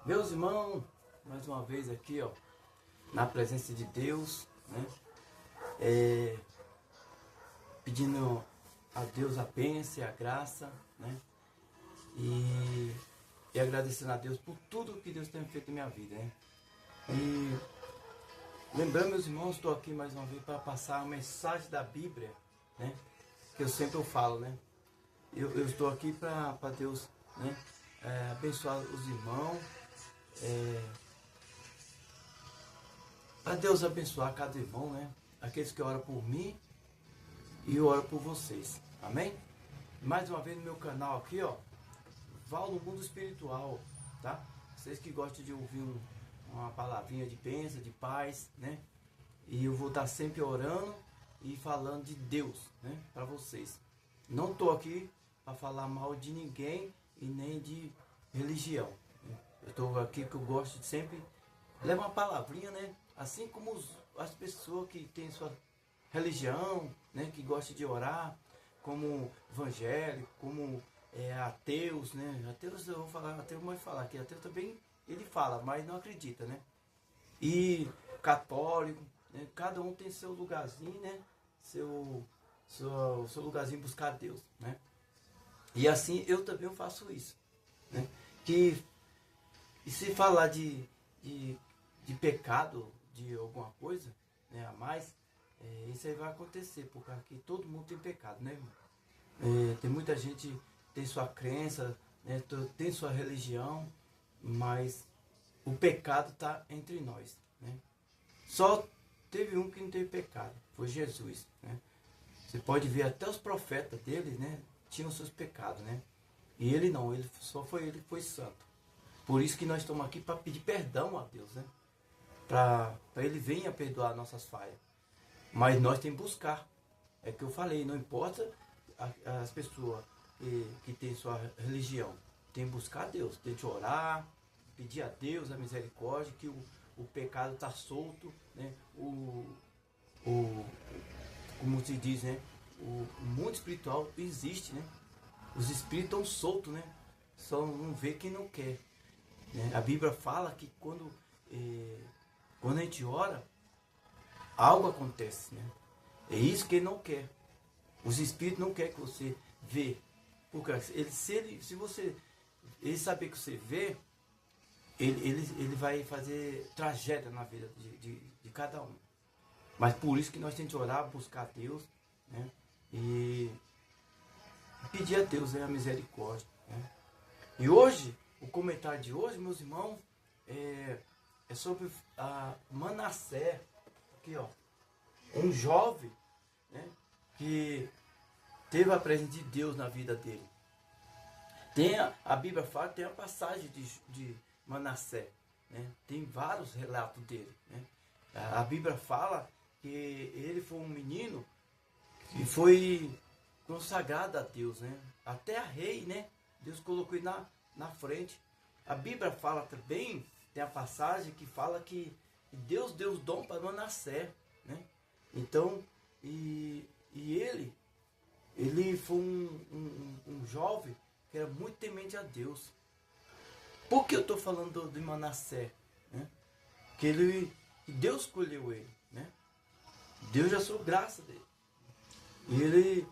Meus irmãos, mais uma vez aqui, ó, na presença de Deus, né? Pedindo a Deus a bênção e a graça, né? E agradecendo a Deus por tudo que Deus tem feito na minha vida, né? E lembrando, meus irmãos, estou aqui mais uma vez para passar a mensagem da Bíblia, né? Que eu sempre falo, né? Eu estou aqui para Deus, né? Abençoar os irmãos, para Deus abençoar cada irmão, né? Aqueles que oram por mim e eu oro por vocês, amém? Mais uma vez no meu canal aqui, ó, Val no Mundo Espiritual, tá? Vocês que gostam de ouvir uma palavrinha de bênção, de paz, né? E eu vou estar sempre orando e falando de Deus, né? Para vocês. Não estou aqui para falar mal de ninguém e nem de religião. Eu estou aqui porque eu gosto de sempre levar uma palavrinha, né? Assim como as pessoas que têm sua religião, né? Que gostam de orar, como evangélico, como ateus, né? Ateus eu vou falar, ateu vai falar que ateu também ele fala, mas não acredita, né? E católico, né? Cada um tem seu lugarzinho, né? Seu lugarzinho buscar Deus, né? E assim eu também faço isso, né? E se falar de pecado, de alguma coisa, né, a mais, isso aí vai acontecer, porque aqui todo mundo tem pecado, né, irmão? Tem muita gente que tem sua crença, né, tem sua religião, mas o pecado está entre nós, né? Só teve um que não teve pecado, foi Jesus, né? Você pode ver até os profetas dele, né, tinham seus pecados, né? E ele não, só foi ele que foi santo. Por isso que nós estamos aqui para pedir perdão a Deus, né? Para ele venha perdoar nossas falhas. Mas nós temos que buscar. É que eu falei, não importa as pessoas que têm sua religião. Tem que buscar a Deus, tem que orar, pedir a Deus a misericórdia, que o pecado está solto, né? Como se diz, né? O mundo espiritual existe, né? Os espíritos estão soltos, né? Só não vê quem não quer, né? A Bíblia fala que quando a gente ora, algo acontece, né? É isso que ele não quer. Os espíritos não querem que você vê. Porque ele saber que você vê, ele vai fazer tragédia na vida de cada um. Mas por isso que nós temos que orar, buscar a Deus, né? E pedir a Deus, né, a misericórdia, né? E hoje, o comentário de hoje, meus irmãos, é sobre Manassés, aqui, ó, um jovem, né, que teve a presença de Deus na vida dele. A Bíblia fala que tem a passagem de Manassés, né? Tem vários relatos dele, né? A Bíblia fala que ele foi um menino que foi consagrado a Deus, né? Até a rei, né? Deus colocou ele na frente. A Bíblia fala também, tem a passagem que fala que Deus deu os dons para Manassés, né? Então, e ele foi um jovem que era muito temente a Deus. Por que eu estou falando de Manassés, né? Que Deus escolheu ele, né? Deus já sou graça dele. E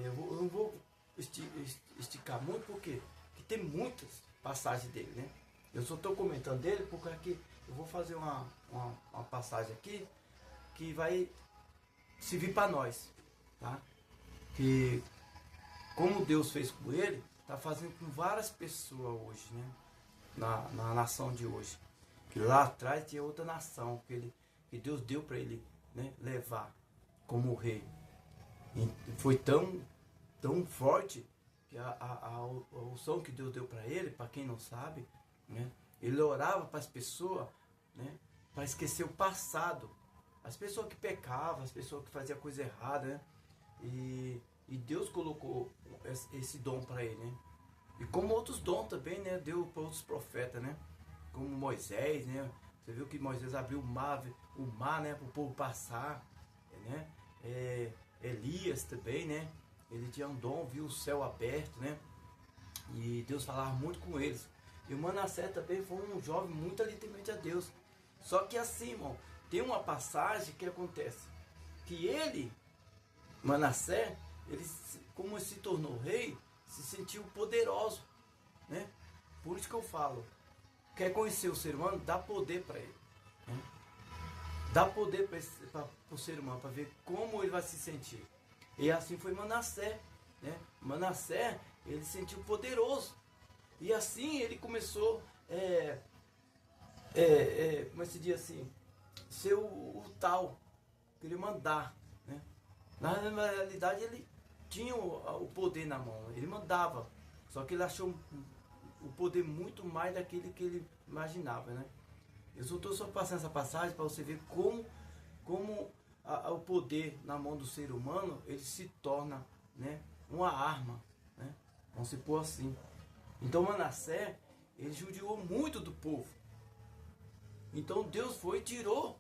eu não vou esticar muito porque tem muitas passagens dele, né? Eu só estou comentando dele porque aqui eu vou fazer uma passagem aqui que vai servir para nós, tá? Que como Deus fez com ele, está fazendo com várias pessoas hoje, né? Na nação de hoje. Que lá atrás tinha outra nação que Deus deu para ele, né, levar como rei. E foi tão forte que a unção que Deus deu para ele, para quem não sabe, né, ele orava para as pessoas, né, para esquecer o passado. As pessoas que pecavam, as pessoas que faziam coisa errada, né, e Deus colocou esse dom para ele, né. E como outros dons também, né, deu para outros profetas, né, como Moisés, né. Você viu que Moisés abriu o mar, né, para o povo passar, né. Elias também, né, ele tinha um dom, viu o céu aberto, né, e Deus falava muito com eles. E o Manassés também foi um jovem muito ali temente a Deus. Só que assim, irmão, tem uma passagem que acontece. Que ele, Manassés, ele, como se tornou rei, se sentiu poderoso, né? Por isso que eu falo, quer conhecer o ser humano, dá poder para ele, né? Dá poder para o ser humano, para ver como ele vai se sentir. E assim foi Manassés, né? Manassés, ele se sentiu poderoso. E assim ele começou, como se diz assim, ser o tal, querer mandar, né? Na realidade ele tinha o poder na mão, ele mandava, só que ele achou o poder muito mais daquele que ele imaginava, né? Eu só estou passando essa passagem para você ver como o poder na mão do ser humano, ele se torna, né, uma arma, né? Vamos se pôr assim. Então Manassés, ele judiou muito do povo. Então Deus foi e tirou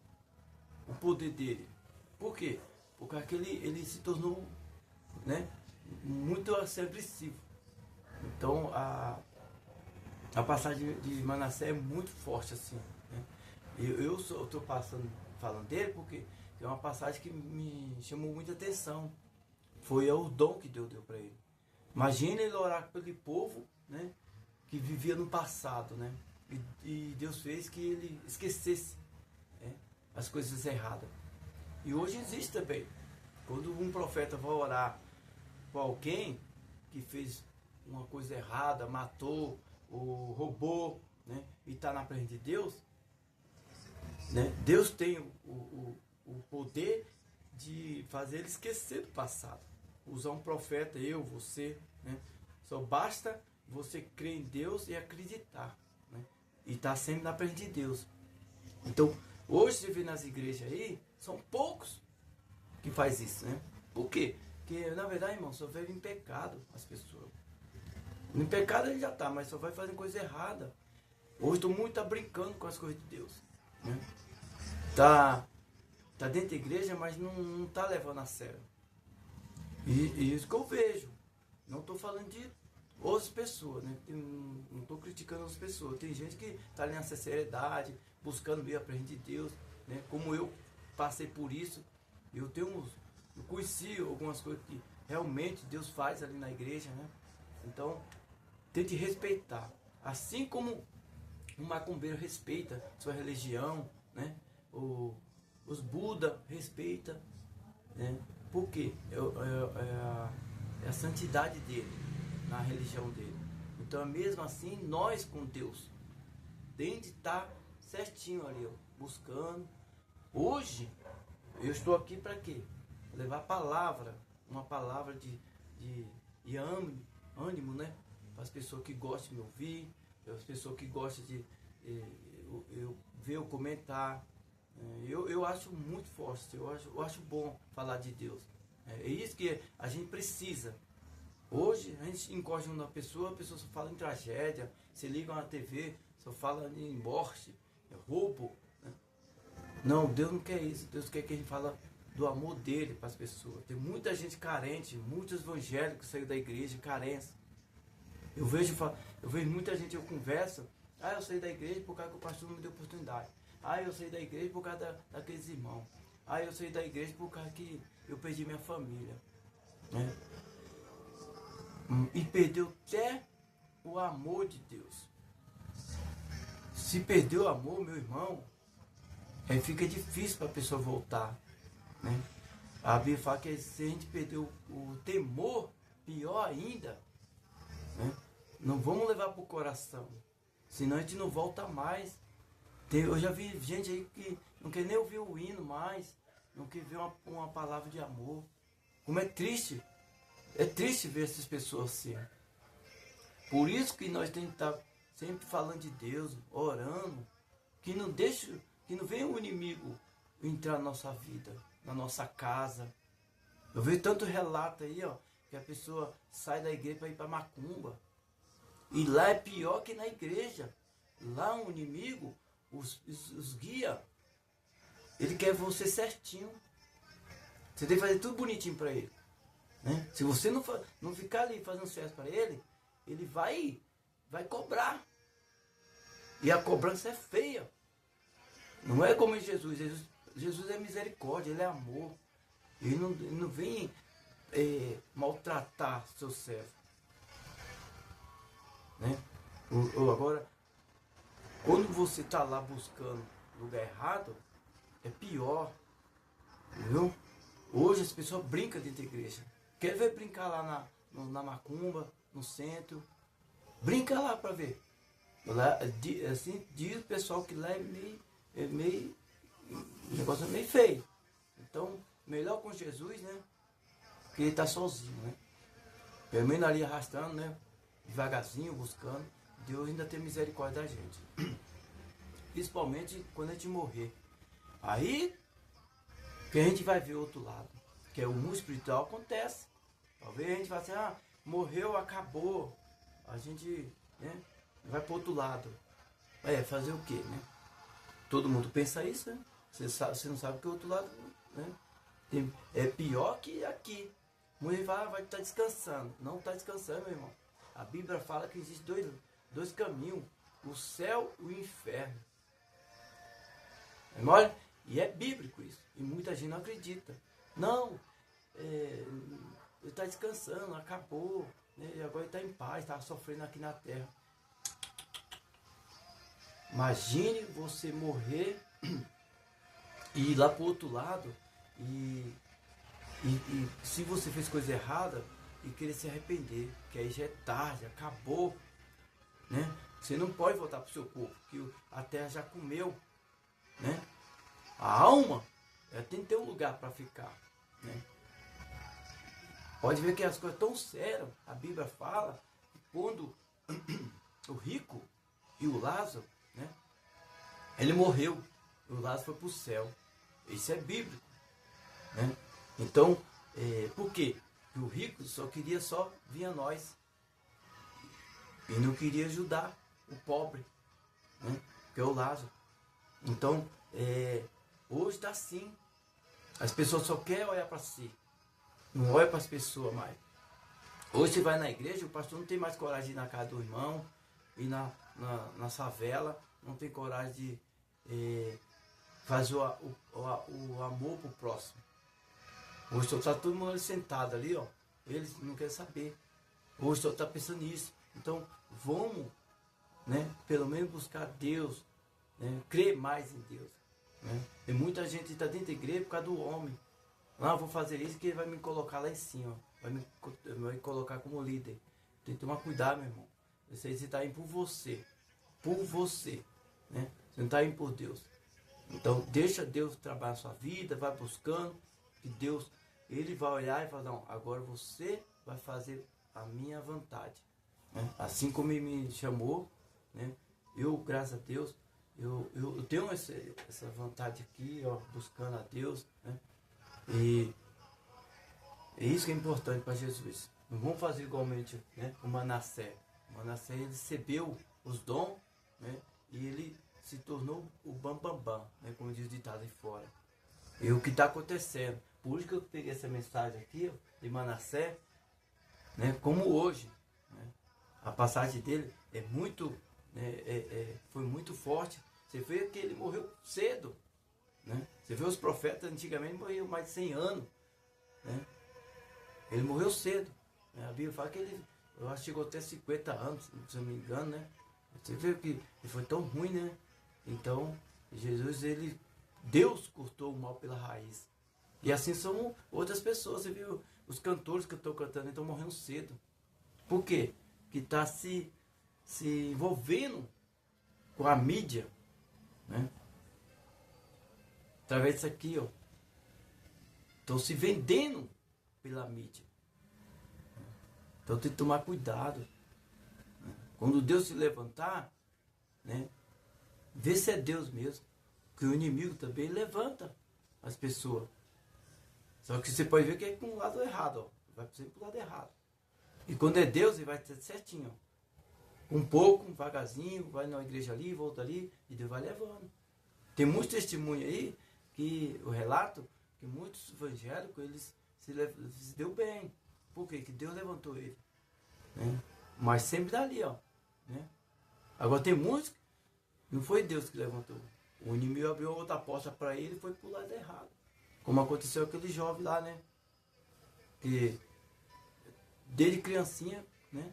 o poder dele. Por quê? Porque ele se tornou, né, muito agressivo. Então a passagem de Manassés é muito forte assim, né? Eu estou falando dele porque é uma passagem que me chamou muita atenção. Foi o dom que Deus deu para ele. Imagina ele orar pelo povo, né, que vivia no passado, né? E Deus fez que ele esquecesse, né, as coisas erradas. E hoje existe também. Quando um profeta vai orar para alguém que fez uma coisa errada, matou ou roubou, né, e está na presença de Deus, né, Deus tem o poder de fazer ele esquecer do passado. Usar um profeta, eu, você, né? Só basta você crer em Deus e acreditar, né? E estar sempre na presença de Deus. Então, hoje você vê nas igrejas aí, são poucos que faz isso, né? Por quê? Porque, na verdade, irmão, só vive em pecado as pessoas. No pecado ele já está, mas só vai fazendo coisa errada. Hoje todo mundo está brincando com as coisas de Deus, né? Tá dentro da igreja, mas não está levando a sério. E isso que eu vejo. Não estou falando de outras pessoas, né? Não estou criticando outras pessoas. Tem gente que está ali nessa seriedade, buscando ver a presença de Deus, né? Como eu passei por isso. Eu conheci algumas coisas que realmente Deus faz ali na igreja, né? Então, tente respeitar. Assim como um macumbeiro respeita sua religião, né? Os Buda respeita, né? Por quê? É a santidade dele, na religião dele. Então, mesmo assim, nós com Deus, tem de estar certinho ali, ó, buscando. Hoje, eu estou aqui para quê? Levar a palavra, uma palavra de ânimo, né? Para as pessoas que gostam de me ouvir, para as pessoas que gostam de eu ver ou comentar. Eu acho muito forte, eu acho bom falar de Deus. É isso que a gente precisa. Hoje a gente encosta uma pessoa, a pessoa só fala em tragédia, se liga na TV, só fala em morte, roubo, né? Não, Deus não quer isso. Deus quer que a gente fale do amor dele para as pessoas. Tem muita gente carente, muitos evangélicos saíram da igreja, carência. Eu vejo muita gente, eu converso, eu saí da igreja por causa que o pastor não me deu oportunidade. Eu saí da igreja por causa daqueles irmãos. Eu saí da igreja por causa que eu perdi minha família, né? E perdeu até o amor de Deus. Se perdeu o amor, meu irmão, aí fica difícil para a pessoa voltar, né? A Bíblia fala que se a gente perdeu o temor, pior ainda, né? Não vamos levar para o coração, senão a gente não volta mais. Eu já vi gente aí que não quer nem ouvir o hino mais, não quer ver uma palavra de amor. Como é triste. É triste ver essas pessoas assim. Por isso que nós temos que estar sempre falando de Deus, orando, que não venha o inimigo entrar na nossa vida, na nossa casa. Eu vejo tanto relato aí, ó, que a pessoa sai da igreja para ir para macumba. E lá é pior que na igreja. Lá o inimigo, os guia, ele quer você certinho. Você tem que fazer tudo bonitinho para ele, né? Se você não ficar ali fazendo sucesso para ele, ele vai cobrar. E a cobrança é feia. Não é como em Jesus. Jesus é misericórdia, ele é amor. Ele não vem maltratar seu servo. Né? Agora, quando você está lá buscando lugar errado, é pior. Viu? Hoje as pessoas brincam dentro da igreja. Quer ver brincar lá na macumba, no centro? Brinca lá para ver. Lá, assim, diz o pessoal que lá o negócio é meio feio. Então, melhor com Jesus, né? Porque ele está sozinho, né? Pelo menos ali arrastando, né? Devagarzinho, buscando. Deus ainda tem misericórdia da gente. Principalmente quando a gente morrer. Aí que a gente vai ver o outro lado. Que é o mundo espiritual acontece. Talvez a gente vai assim, morreu, acabou. A gente, né, vai para o outro lado. Fazer o quê, né? Todo mundo pensa isso, né? Você não sabe que o outro lado, né? É pior que aqui. Mulher vai estar descansando. Não está descansando, meu irmão. A Bíblia fala que existem dois caminhos. O céu e o inferno. Olha, e é bíblico isso. E muita gente não acredita. Não, ele está descansando, acabou. Né? Agora ele está em paz, está sofrendo aqui na terra. Imagine você morrer e ir lá para o outro lado e se você fez coisa errada e querer se arrepender, que aí já é tarde, acabou, né? Você não pode voltar para o seu corpo, que a terra já comeu, né? A alma, ela tem que ter um lugar para ficar, né? Pode ver que as coisas tão sérias. A Bíblia fala que quando o rico e o Lázaro, né? Ele morreu, e o Lázaro foi para o céu. Isso é bíblico, né? Então, por quê? Porque o rico só queria vir a nós. E não queria ajudar o pobre, né? Que é o Lázaro. Então, hoje está assim. As pessoas só querem olhar para si. Não olha para as pessoas mais. Hoje você vai na igreja, o pastor não tem mais coragem de ir na casa do irmão, ir na favela, não tem coragem de fazer o amor para o próximo. Hoje só está todo mundo sentado ali, ó. Eles não querem saber. Hoje só está pensando nisso. Então, vamos, né, pelo menos buscar Deus, né, crer mais em Deus. Né? Tem muita gente que está dentro da igreja por causa do homem. Eu vou fazer isso que ele vai me colocar lá em cima. Vai me colocar como líder. Tem que tomar cuidado, meu irmão. Você está indo por você. Por você. Né? Você não está indo por Deus. Então, deixa Deus trabalhar a sua vida, vai buscando, que Deus, ele vai olhar e falar, não, agora você vai fazer a minha vontade. Né? Assim como ele me chamou, né? Eu, graças a Deus, eu tenho essa vontade aqui, ó, buscando a Deus, né? E é isso que é importante para Jesus. Não vamos fazer igualmente, né, o Manassés. O Manassés, ele recebeu os dons, né, e ele se tornou o bambambam, né, como diz o ditado aí fora. E o que está acontecendo. Por isso que eu peguei essa mensagem aqui, ó, de Manassés, né, como hoje. Né, a passagem dele é muito, né, foi muito forte. Você vê que ele morreu cedo. Né? Você vê os profetas antigamente morriam mais de 100 anos. Né? Ele morreu cedo. Né? A Bíblia fala que eu acho que chegou até 50 anos, se eu não me engano. Né? Você vê que ele foi tão ruim, né? Então, Jesus, Deus cortou o mal pela raiz. E assim são outras pessoas. Você viu os cantores que eu estou cantando, estão morrendo cedo. Por quê? Que está se envolvendo com a mídia. Né? Através disso aqui, ó. Estão se vendendo pela mídia. Então tem que tomar cuidado. Quando Deus se levantar, né, vê se é Deus mesmo. Porque o inimigo também levanta as pessoas. Só que você pode ver que é com o lado errado, ó. Vai sempre pro lado errado. E quando é Deus, ele vai ter certinho, ó. Um pouco, devagarzinho, vai na igreja ali, volta ali, e Deus vai levando. Tem muitos testemunhos aí, que o relato, que muitos evangélicos, eles se deu bem. Por quê? Que Deus levantou ele. Né? Mas sempre dali, ó. Né? Agora tem muitos Não foi Deus que levantou. O inimigo abriu outra porta para ele e foi pro lado errado. Como aconteceu com aquele jovem lá, né? Que desde criancinha, né?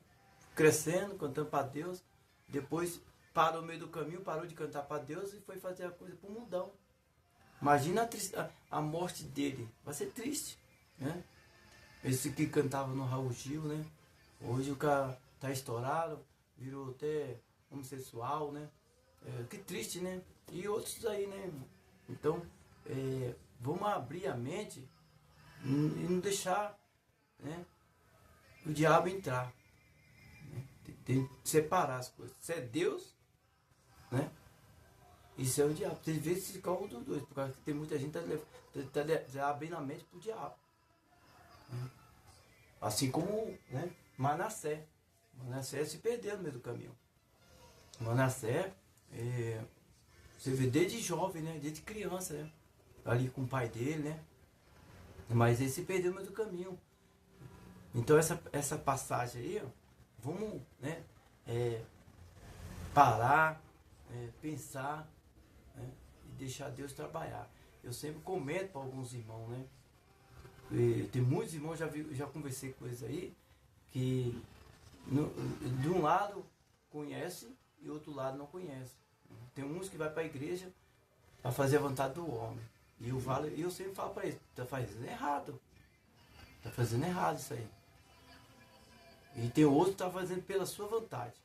Crescendo, cantando para Deus. Depois parou no meio do caminho, parou de cantar para Deus e foi fazer a coisa pro mundão. Imagina a morte dele. Vai ser triste, né? Esse que cantava no Raul Gil, né? Hoje o cara tá estourado, virou até homossexual, né? Que triste, né? E outros aí, né? Então, vamos abrir a mente e não deixar, né, o diabo entrar. Né? Tem que separar as coisas. Se é Deus, né? Isso é o diabo. Às vezes se coloca dos dois, porque tem muita gente que tá abrindo a mente pro diabo. Né? Assim como, né, Manassé. Manassé se perdeu no meio do caminho. Manassé, você vê desde jovem, né? Desde criança, né? Ali com o pai dele, né? Mas ele se perdeu no meio do caminho. Então essa passagem aí, ó, vamos, né, parar, pensar, né, e deixar Deus trabalhar. Eu sempre comento para alguns irmãos, né? Tem muitos irmãos, já conversei com eles aí, que de um lado conhece e outro lado não conhece. Tem uns que vai para a igreja para fazer a vontade do homem. E eu sempre falo para eles, tá fazendo errado. Tá fazendo errado isso aí. E tem outro que tá fazendo pela sua vontade.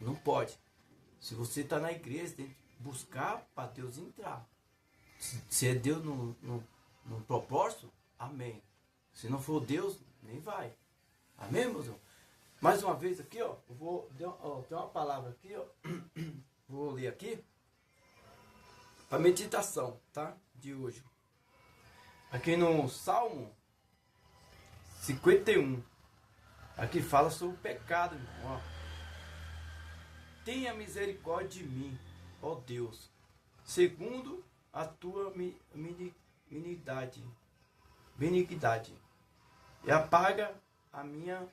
Não pode. Se você está na igreja, tem que buscar para Deus entrar. Se é Deus no propósito, amém. Se não for Deus, nem vai. Amém, meus irmãos? Mais uma vez aqui, ó, tem uma palavra aqui, ó, vou ler aqui, para meditação, tá? De hoje. Aqui no Salmo 51, aqui fala sobre o pecado, irmão, ó. Tenha misericórdia de mim, ó Deus, segundo a tua benignidade, e apaga a minha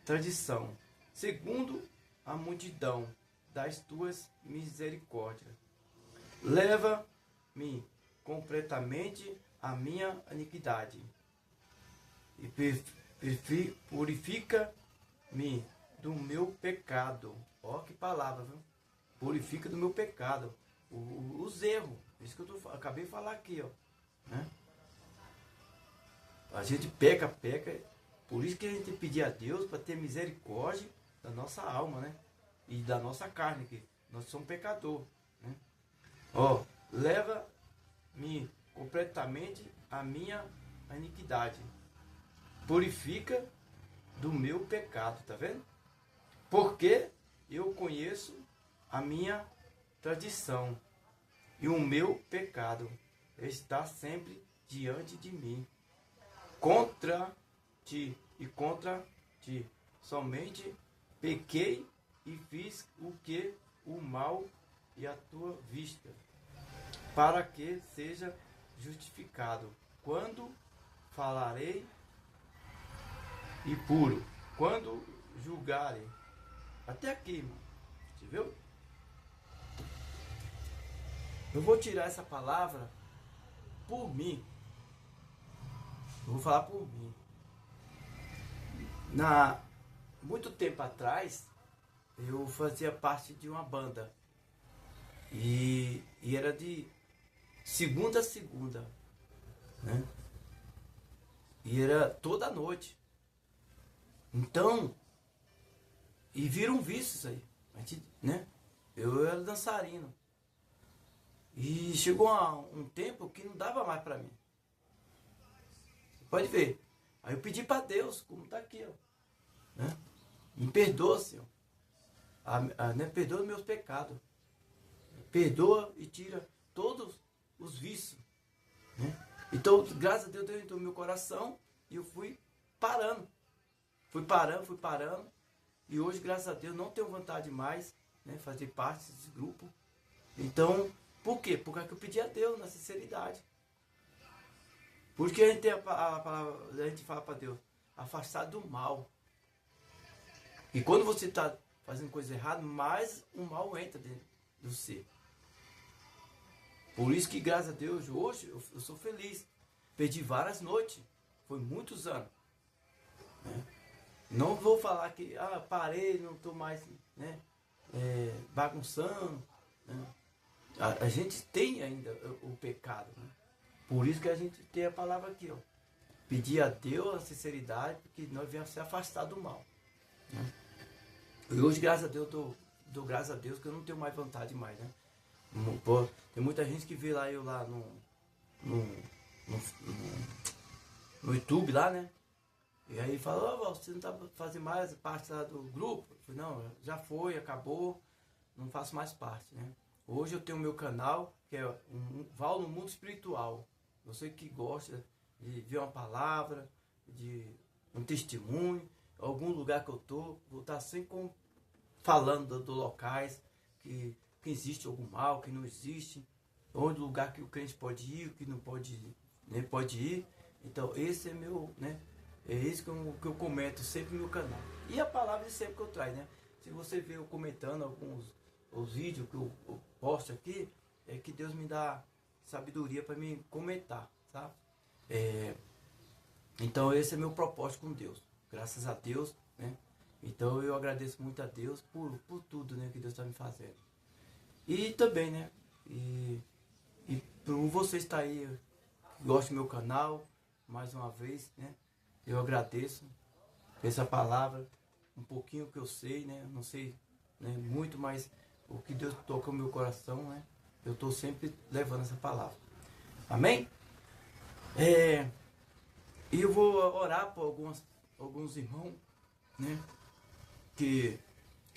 tradição, segundo a multidão das tuas misericórdias. Leva-me completamente a minha iniquidade e purifica-me do meu pecado. Ó, que palavra, viu? Purifica do meu pecado. Os erros. Isso que eu acabei de falar aqui, ó. Né? A gente peca. Por isso que a gente tem que pedir a Deus para ter misericórdia da nossa alma, né? E da nossa carne, que nós somos pecadores. Né? Ó, leva-me completamente a minha iniquidade. Purifica do meu pecado, tá vendo? Porque eu conheço a minha tradição e o meu pecado está sempre diante de mim. Contra ti somente pequei e fiz o que o mal e a tua vista, para que seja justificado. Quando falarei e puro, quando julgarei. Até aqui, irmão. Você viu? Eu vou tirar essa palavra por mim. Eu vou falar por mim. Muito tempo atrás, eu fazia parte de uma banda. E era de segunda a segunda. Né? E era toda noite. Então, e vira um vício isso aí. A gente, né? Eu era dançarino. E chegou um tempo que não dava mais pra mim. Você pode ver. Aí eu pedi pra Deus, como tá aqui, ó. Né? Me perdoa, Senhor. Né? Perdoa os meus pecados. Perdoa e tira todos os vícios. Né? Então, graças a Deus, Deus entrou no meu coração e eu fui parando. Fui parando. E hoje, graças a Deus, não tenho vontade mais, né, fazer parte desse grupo. Então, por quê? Porque eu pedi a Deus na sinceridade. Porque a gente tem a gente fala para Deus, afastar do mal. E quando você está fazendo coisa errada, mais o mal entra dentro do ser. Por isso que, graças a Deus, hoje eu sou feliz. Perdi várias noites. Foi muitos anos. Né? Não vou falar que parei, não estou mais, né, bagunçando. Né? A gente tem ainda o pecado. Né? Por isso que a gente tem a palavra aqui. Ó. Pedir a Deus a sinceridade, porque nós viemos se afastar do mal. Né? E hoje, graças a Deus, dou graças a Deus que eu não tenho mais vontade mais. Né? Pô, tem muita gente que vê lá eu lá no YouTube lá, né? E aí fala, você não tá fazendo mais parte lá do grupo? Eu falei, não, já foi, acabou, não faço mais parte, né? Hoje eu tenho o meu canal, que é Val no Mundo Espiritual. Você que gosta de ver uma palavra, de um testemunho, algum lugar que eu tô, vou estar sempre falando dos locais que existe algum mal, que não existe, onde lugar que o crente pode ir, que não pode, né, pode ir. Então esse é meu, né? É isso que eu comento sempre no meu canal. E a palavra de sempre que eu trago, né? Se você vê eu comentando os vídeos que eu posto aqui, é que Deus me dá sabedoria para me comentar, sabe? Então esse é meu propósito com Deus. Graças a Deus, né? Então eu agradeço muito a Deus por tudo, né, que Deus está me fazendo. E também, né? E por você estar aí, que gosta do meu canal, mais uma vez, né? Eu agradeço por essa palavra, um pouquinho que eu sei, né? Não sei, né, muito, mas o que Deus toca no meu coração, né? Eu estou sempre levando essa palavra. Amém? E eu vou orar por alguns irmãos, né? Que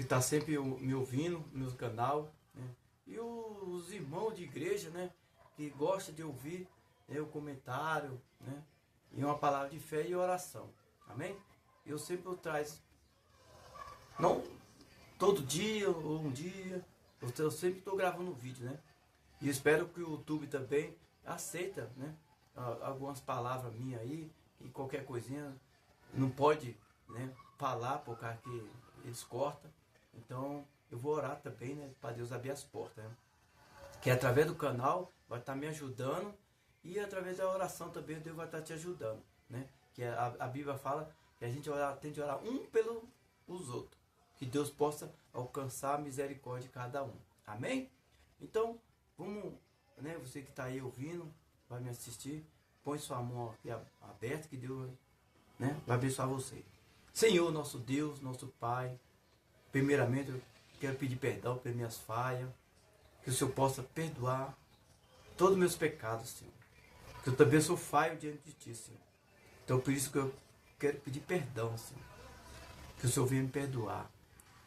tá sempre me ouvindo no meu canal, né? E os irmãos de igreja, né? Que gostam de ouvir, né, o comentário, né? E uma palavra de fé e oração. Amém? Eu sempre trago, não todo dia ou um dia, eu sempre estou gravando um vídeo, né? E espero que o YouTube também aceita, né, algumas palavras minhas aí, e qualquer coisinha não pode, né, falar por causa que eles cortam. Então eu vou orar também, né, para Deus abrir as portas, né? Que através do canal vai estar me ajudando, e através da oração também Deus vai estar te ajudando, né? Que a Bíblia fala que a gente tem de orar um pelos outros, que Deus possa alcançar a misericórdia de cada um. Amém? Então vamos, né? Você que está aí ouvindo, vai me assistir, põe sua mão aqui aberta, que Deus, né, vai abençoar você. Senhor, nosso Deus, nosso Pai, primeiramente eu quero pedir perdão pelas minhas falhas, que o Senhor possa perdoar todos os meus pecados, Senhor. Que eu também sou falho diante de Ti, Senhor. Então por isso que eu quero pedir perdão, Senhor. Que o Senhor venha me perdoar.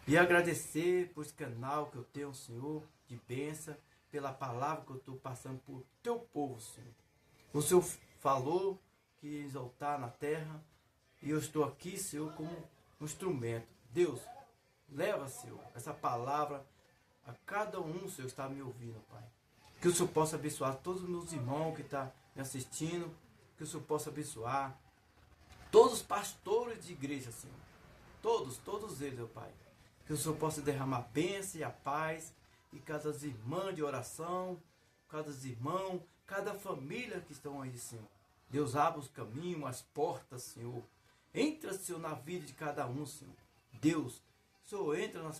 E agradecer por esse canal que eu tenho, Senhor, de bênção, pela palavra que eu estou passando por Teu povo, Senhor. O Senhor falou que ia exaltar na terra, e eu estou aqui, Senhor, como um instrumento. Deus, leva, Senhor, essa palavra a cada um, Senhor, que está me ouvindo, Pai. Que o Senhor possa abençoar todos os meus irmãos que estão me assistindo. Que o Senhor possa abençoar todos os pastores de igreja, Senhor. Todos eles, meu Pai. Que o Senhor possa derramar a bênção e a paz. E cada irmã de oração, cada irmão, cada família que estão aí, Senhor. Deus, abre os caminhos, as portas, Senhor. Entra, Senhor, na vida de cada um, Senhor. Deus, o Senhor entra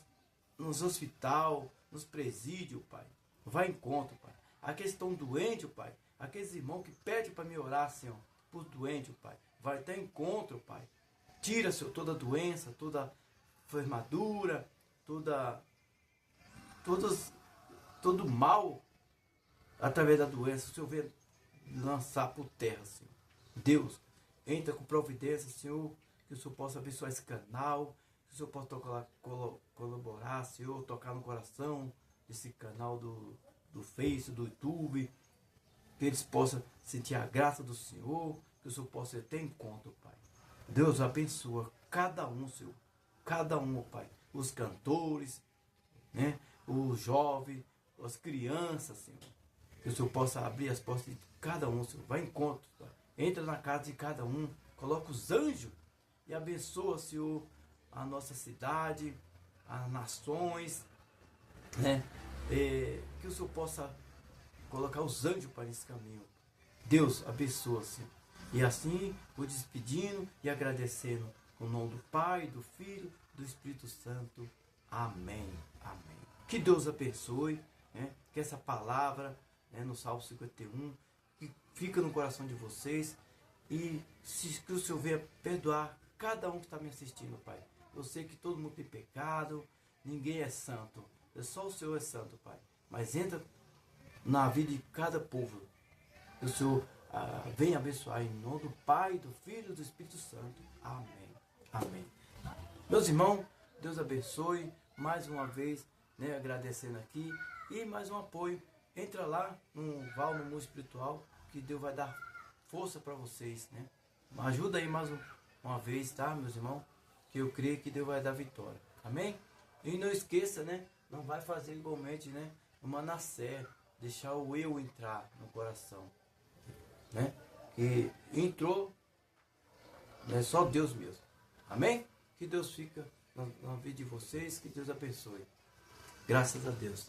nos hospitais, nos presídios, Pai. Vai em encontro, Pai. Aqueles que estão doentes, Pai. Aqueles irmãos que pedem para me orar, Senhor, por doente, Pai. Vai ter encontro, Pai. Tira, Senhor, toda doença, toda enfermadura, todo mal através da doença. O Senhor venha lançar por terra, Senhor. Deus, entra com providência, Senhor, que o Senhor possa abençoar esse canal, que o Senhor possa colaborar, Senhor, tocar no coração desse canal do Face, do YouTube, que eles possam sentir a graça do Senhor, que o Senhor possa ter encontro, Pai. Deus abençoa cada um, Senhor, cada um, Pai, os cantores, né, os jovens, as crianças, Senhor, que o Senhor possa abrir as portas de cada um, Senhor, vai em encontro, Pai. Entra na casa de cada um, coloca os anjos e abençoa, Senhor, a nossa cidade, as nações, né? Que o Senhor possa colocar os anjos para esse caminho. Deus abençoa, Senhor. E assim, vou despedindo e agradecendo. Com o nome do Pai, do Filho, do Espírito Santo. Amém. Amém. Que Deus abençoe, né? Que essa palavra, né, no Salmo 51, que fica no coração de vocês. E que o Senhor venha perdoar cada um que está me assistindo, Pai. Eu sei que todo mundo tem pecado, ninguém é santo. Só o Senhor é santo, Pai. Mas entra na vida de cada povo. O Senhor venha abençoar em nome do Pai, do Filho e do Espírito Santo. Amém. Amém. Meus irmãos, Deus abençoe. Mais uma vez, né, agradecendo aqui. E mais um apoio. Entra lá no Val no Mundo Espiritual, que Deus vai dar força para vocês, né? Ajuda aí mais uma vez, tá, meus irmãos? Que eu creio que Deus vai dar vitória. Amém? E não esqueça, né? Não vai fazer igualmente, né? O Manassés, deixar o eu entrar no coração, né? Que entrou, né? Só Deus mesmo. Amém? Que Deus fica na vida de vocês, que Deus abençoe. Graças a Deus.